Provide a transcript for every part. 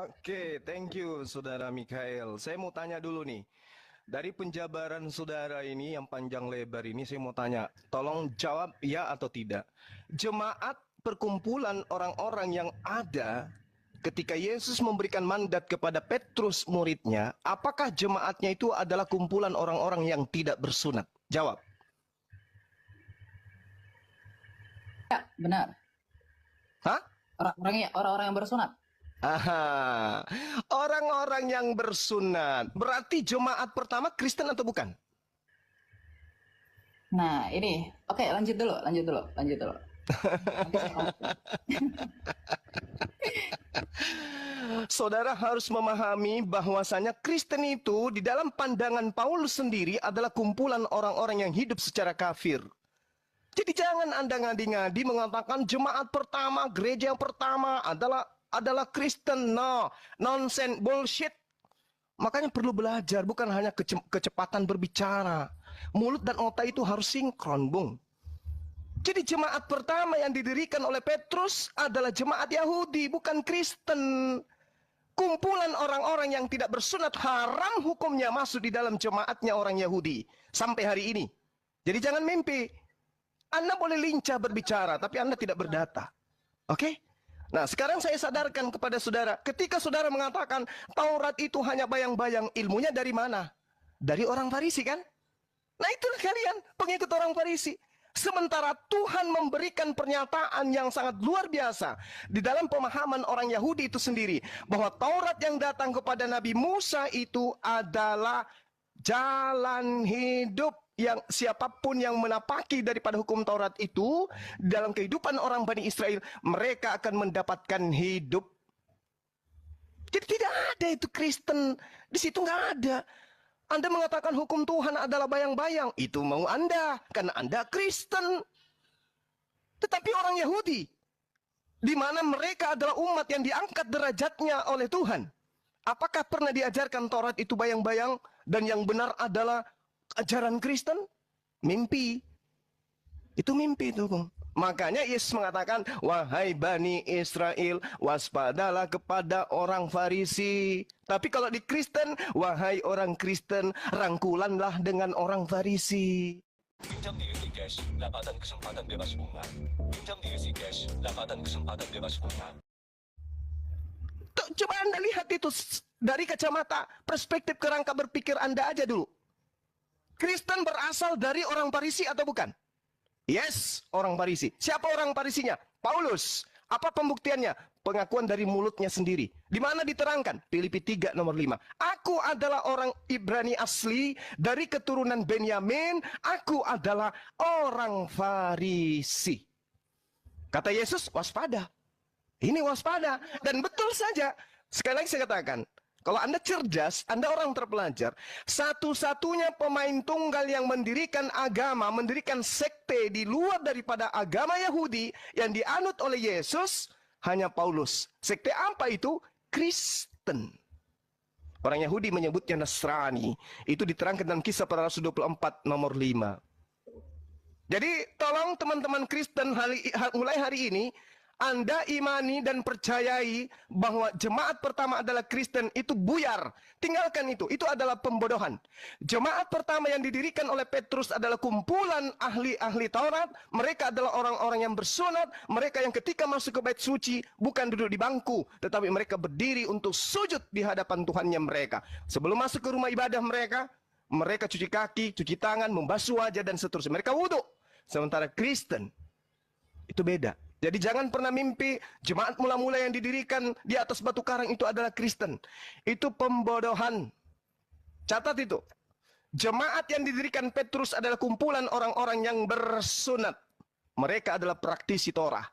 Oke, thank you Saudara Mikael. Saya mau tanya dulu nih. Dari penjabaran saudara ini yang panjang lebar ini saya mau tanya, tolong jawab ya atau tidak. Jemaat perkumpulan orang-orang yang ada ketika Yesus memberikan mandat kepada Petrus muridnya, apakah jemaatnya itu adalah kumpulan orang-orang yang tidak bersunat? Jawab. Ya, benar. Hah? Orang-orang yang bersunat. Aha, orang-orang yang bersunat. Berarti jemaat pertama Kristen atau bukan? Nah, ini. Oke, lanjut dulu. Nanti saya koreksi. Saudara harus memahami bahwasanya Kristen itu di dalam pandangan Paulus sendiri adalah kumpulan orang-orang yang hidup secara kafir. Jadi jangan Anda ngadi-ngadi mengatakan jemaat pertama, gereja yang pertama adalah Kristen. No, nonsense, bullshit. Makanya perlu belajar, bukan hanya kecepatan berbicara. Mulut dan otak itu harus sinkron, Bung. Jadi jemaat pertama yang didirikan oleh Petrus adalah jemaat Yahudi, bukan Kristen. Kumpulan orang-orang yang tidak bersunat haram hukumnya masuk di dalam jemaatnya orang Yahudi. Sampai hari ini. Jadi jangan mimpi. Anda boleh lincah berbicara, tapi Anda tidak berdata. Oke? Nah, sekarang saya sadarkan kepada saudara, ketika saudara mengatakan Taurat itu hanya bayang-bayang, ilmunya dari mana? Dari orang Farisi kan? Nah, itulah kalian, pengikut orang Farisi. Sementara Tuhan memberikan pernyataan yang sangat luar biasa di dalam pemahaman orang Yahudi itu sendiri, bahwa Taurat yang datang kepada Nabi Musa itu adalah jalan hidup, yang siapapun yang menapaki daripada hukum Taurat itu dalam kehidupan orang Bani Israel, mereka akan mendapatkan hidup. Jadi tidak ada itu Kristen di situ, nggak ada. Anda mengatakan hukum Tuhan adalah bayang-bayang, itu mau Anda karena Anda Kristen. Tetapi orang Yahudi, di mana mereka adalah umat yang diangkat derajatnya oleh Tuhan, apakah pernah diajarkan Taurat itu bayang-bayang dan yang benar adalah ajaran Kristen? Mimpi. Itu mimpi itu, Bung. Makanya Yesus mengatakan, wahai Bani Israel, waspadalah kepada orang Farisi. Tapi kalau di Kristen, wahai orang Kristen, rangkulanlah dengan orang Farisi. Pinjam di UC Cash, dapatkan kesempatan bebas bunga. Pinjam di UC Cash, dapatkan kesempatan bebas bunga. Coba Anda lihat itu dari kacamata perspektif kerangka berpikir Anda aja dulu. Kristen berasal dari orang Farisi atau bukan? Yes, orang Farisi. Siapa orang Farisinya? Paulus. Apa pembuktiannya? Pengakuan dari mulutnya sendiri. Di mana diterangkan? Filipi 3 nomor 5. Aku adalah orang Ibrani asli dari keturunan Benyamin. Aku adalah orang Farisi. Kata Yesus, waspada. Ini waspada. Dan betul saja. Sekali lagi saya katakan, kalau Anda cerdas, Anda orang terpelajar, satu-satunya pemain tunggal yang mendirikan agama, mendirikan sekte di luar daripada agama Yahudi yang dianut oleh Yesus, hanya Paulus. Sekte apa itu? Kristen. Orang Yahudi menyebutnya Nasrani. Itu diterangkan dalam Kisah Para Rasul 24 nomor 5. Jadi tolong teman-teman Kristen mulai hari ini, Anda imani dan percayai bahwa jemaat pertama adalah Kristen, itu buyar. Tinggalkan itu adalah pembodohan. Jemaat pertama yang didirikan oleh Petrus adalah kumpulan ahli-ahli Taurat. Mereka adalah orang-orang yang bersunat. Mereka yang ketika masuk ke bait suci, bukan duduk di bangku, tetapi mereka berdiri untuk sujud di hadapan Tuhannya mereka. Sebelum masuk ke rumah ibadah mereka cuci kaki, cuci tangan, membasuh wajah, dan seterusnya. Mereka wudhu. Sementara Kristen, itu beda. Jadi jangan pernah mimpi jemaat mula-mula yang didirikan di atas batu karang itu adalah Kristen. Itu pembodohan. Catat itu. Jemaat yang didirikan Petrus adalah kumpulan orang-orang yang bersunat. Mereka adalah praktisi Torah.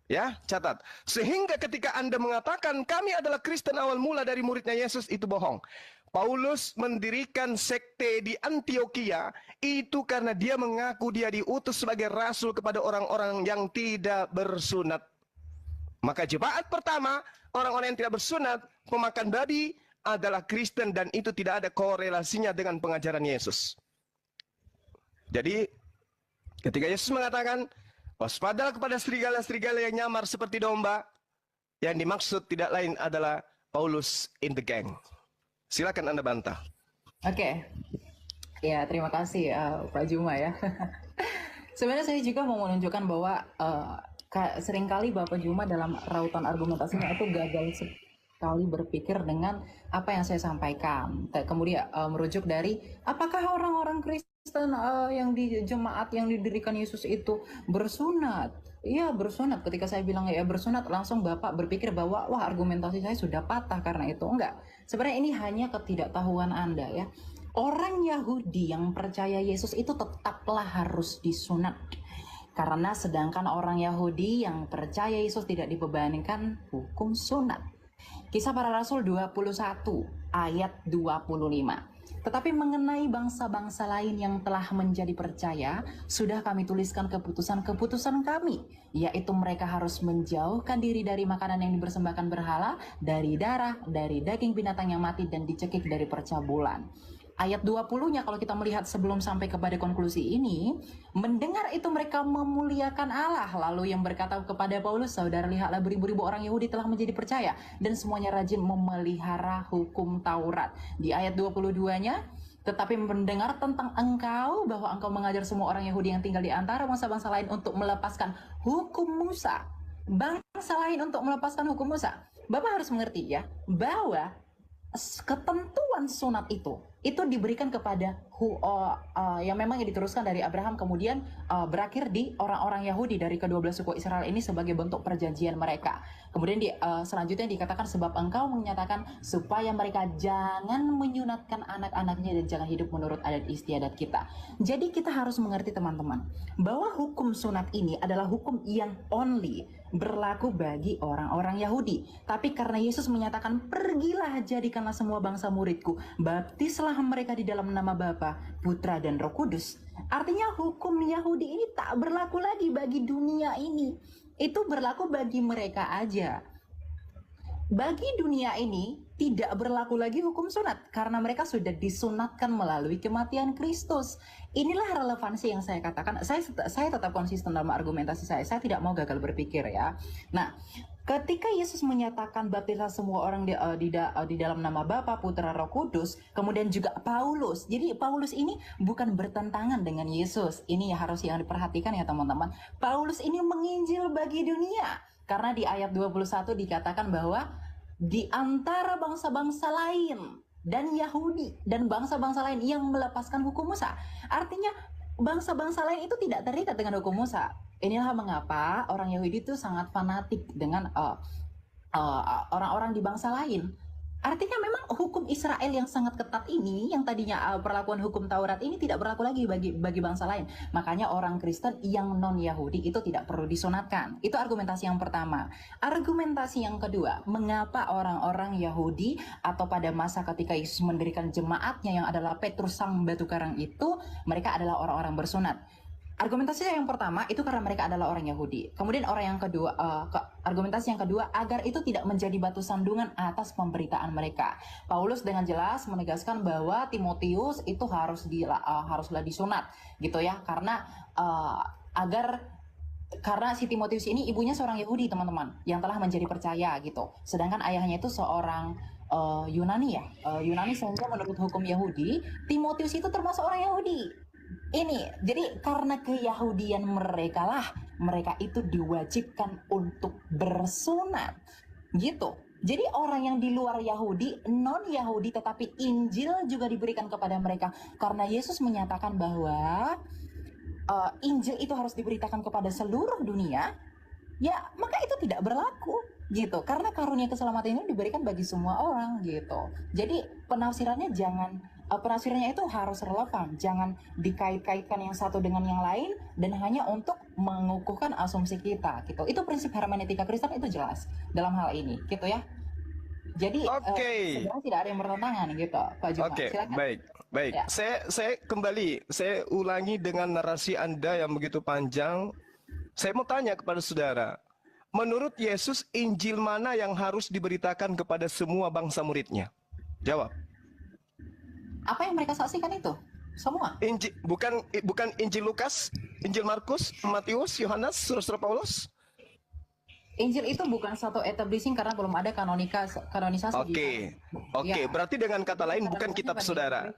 Ya, catat. Sehingga ketika Anda mengatakan kami adalah Kristen awal mula dari muridnya Yesus, itu bohong. Paulus mendirikan sekte di Antioquia itu karena dia mengaku dia diutus sebagai rasul kepada orang-orang yang tidak bersunat. Maka jemaat pertama, orang-orang yang tidak bersunat, pemakan babi, adalah Kristen, dan itu tidak ada korelasinya dengan pengajaran Yesus. Jadi ketika Yesus mengatakan, waspadalah kepada serigala-serigala yang nyamar seperti domba, yang dimaksud tidak lain adalah Paulus in the gang? Silakan Anda bantah. Oke. Ya, terima kasih Pak Juma ya. Sebenarnya saya juga mau menunjukkan bahwa seringkali Bapak Juma dalam rautan argumentasinya itu gagal sekali berpikir dengan apa yang saya sampaikan. Kemudian merujuk dari apakah orang-orang Kristen yang di jemaat yang didirikan Yesus itu bersunat? Iya bersunat. Ketika saya bilang ya bersunat, langsung Bapak berpikir bahwa wah argumentasi saya sudah patah karena itu. Enggak. Sebenarnya ini hanya ketidaktahuan Anda ya. Orang Yahudi yang percaya Yesus itu tetaplah harus disunat. Karena sedangkan orang Yahudi yang percaya Yesus tidak dibebankan hukum sunat. Kisah Para Rasul 21 ayat 25. Tetapi mengenai bangsa-bangsa lain yang telah menjadi percaya, sudah kami tuliskan keputusan-keputusan kami, yaitu mereka harus menjauhkan diri dari makanan yang dipersembahkan berhala, dari darah, dari daging binatang yang mati, dan dicekik dari percabulan. Ayat 20-nya kalau kita melihat sebelum sampai kepada konklusi ini, mendengar itu mereka memuliakan Allah. Lalu yang berkata kepada Paulus, saudara lihatlah beribu-ribu orang Yahudi telah menjadi percaya dan semuanya rajin memelihara hukum Taurat. Di ayat 22-nya, tetapi mendengar tentang engkau bahwa engkau mengajar semua orang Yahudi yang tinggal di antara bangsa-bangsa lain untuk melepaskan hukum Musa. Bangsa lain untuk melepaskan hukum Musa. Bapak harus mengerti ya, bahwa ketentuan sunat itu diberikan kepada yang memang diteruskan dari Abraham, kemudian berakhir di orang-orang Yahudi dari ke-12 suku Israel ini sebagai bentuk perjanjian mereka. Kemudian selanjutnya dikatakan sebab engkau menyatakan supaya mereka jangan menyunatkan anak-anaknya dan jangan hidup menurut adat istiadat kita. Jadi kita harus mengerti teman-teman bahwa hukum sunat ini adalah hukum yang only berlaku bagi orang-orang Yahudi. Tapi karena Yesus menyatakan pergilah jadikanlah semua bangsa muridku, baptislah mereka di dalam nama Bapa, Putra dan Roh Kudus. Artinya hukum Yahudi ini tak berlaku lagi bagi dunia ini. Itu berlaku bagi mereka aja. Bagi dunia ini tidak berlaku lagi hukum sunat karena mereka sudah disunatkan melalui kematian Kristus. Inilah relevansi yang saya katakan. Saya tetap konsisten dalam argumentasi saya. Saya tidak mau gagal berpikir ya. Nah, ketika Yesus menyatakan baptislah semua orang di dalam nama Bapa, Putra, Roh Kudus, kemudian juga Paulus. Jadi Paulus ini bukan bertentangan dengan Yesus. Ini harus yang diperhatikan ya teman-teman. Paulus ini menginjil bagi dunia. Karena di ayat 21 dikatakan bahwa di antara bangsa-bangsa lain dan Yahudi dan bangsa-bangsa lain yang melepaskan hukum Musa. Artinya bangsa-bangsa lain itu tidak terikat dengan hukum Musa. Inilah mengapa orang Yahudi itu sangat fanatik dengan orang-orang di bangsa lain. Artinya memang hukum Israel yang sangat ketat ini, yang tadinya perlakuan hukum Taurat ini tidak berlaku lagi bagi bangsa lain. Makanya orang Kristen yang non-Yahudi itu tidak perlu disunatkan. Itu argumentasi yang pertama. Argumentasi yang kedua, mengapa orang-orang Yahudi atau pada masa ketika Yesus mendirikan jemaatnya yang adalah Petrus sang batu karang itu, mereka adalah orang-orang bersunat. Argumentasi yang pertama itu karena mereka adalah orang Yahudi. Kemudian orang yang kedua, argumentasi yang kedua agar itu tidak menjadi batu sandungan atas pemberitaan mereka. Paulus dengan jelas menegaskan bahwa Timotius itu haruslah disunat, gitu ya, karena karena si Timotius ini ibunya seorang Yahudi teman-teman yang telah menjadi percaya gitu. Sedangkan ayahnya itu seorang Yunani ya, Yunani sehingga menurut hukum Yahudi Timotius itu termasuk orang Yahudi. Jadi karena keyahudian mereka itu diwajibkan untuk bersunat gitu. Jadi orang yang di luar Yahudi, non-Yahudi tetapi Injil juga diberikan kepada mereka. Karena Yesus menyatakan bahwa Injil itu harus diberitakan kepada seluruh dunia, ya maka itu tidak berlaku gitu. Karena karunia keselamatan ini diberikan bagi semua orang gitu. Jadi penafsirannya penafsirannya itu harus relevan, jangan dikait-kaitkan yang satu dengan yang lain dan hanya untuk mengukuhkan asumsi kita gitu. Itu prinsip hermeneutika Kristen itu jelas dalam hal ini gitu ya. Jadi sebenarnya tidak ada yang bertentangan gitu Pak Juma. Silakan. Baik. Ya. Saya ulangi dengan narasi Anda yang begitu panjang. Saya mau tanya kepada saudara, menurut Yesus Injil mana yang harus diberitakan kepada semua bangsa muridnya? Jawab. Apa yang mereka saksikan itu? Semua. Injil, bukan Injil Lukas, Injil Markus, Matius, Yohanes, Surat-surat Paulus? Injil itu bukan satu establishing karena belum ada kanonisasi. Oke, oke. Ya. Berarti dengan kata lain bukan kitab saudara.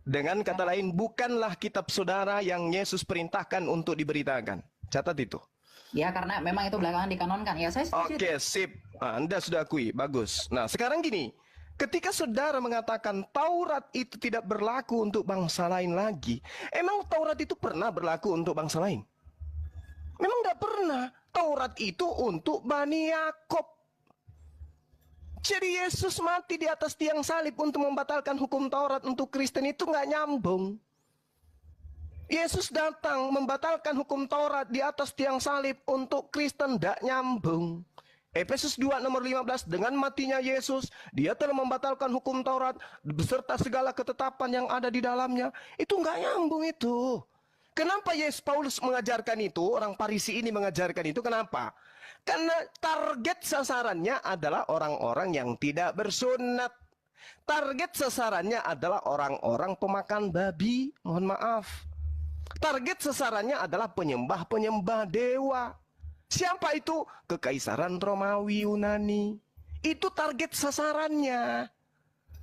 Dengan kata lain bukanlah kitab saudara yang Yesus perintahkan untuk diberitakan. Catat itu. Ya, karena memang itu belakangan dikanonkan. Ya, saya setuju. Oke, sip. Nah, Anda sudah akui, bagus. Nah, sekarang gini, ketika saudara mengatakan Taurat itu tidak berlaku untuk bangsa lain lagi, emang Taurat itu pernah berlaku untuk bangsa lain? Memang tidak pernah. Taurat itu untuk Bani Yakob. Jadi Yesus mati di atas tiang salib untuk membatalkan hukum Taurat untuk Kristen itu nggak nyambung. Yesus datang membatalkan hukum Taurat di atas tiang salib untuk Kristen tidak nyambung. Efesus 2 nomor 15, dengan matinya Yesus, dia telah membatalkan hukum Taurat beserta segala ketetapan yang ada di dalamnya. Itu nggak nyambung itu. Kenapa Paulus mengajarkan itu, orang Farisi ini mengajarkan itu, kenapa? Karena target sasarannya adalah orang-orang yang tidak bersunat. Target sasarannya adalah orang-orang pemakan babi, mohon maaf. Target sasarannya adalah penyembah-penyembah dewa. Siapa itu? Kekaisaran Romawi Yunani. Itu target sasarannya.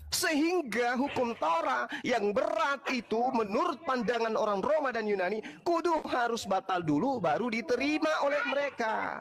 Sehingga hukum Taurat yang berat itu menurut pandangan orang Roma dan Yunani kudu harus batal dulu baru diterima oleh mereka.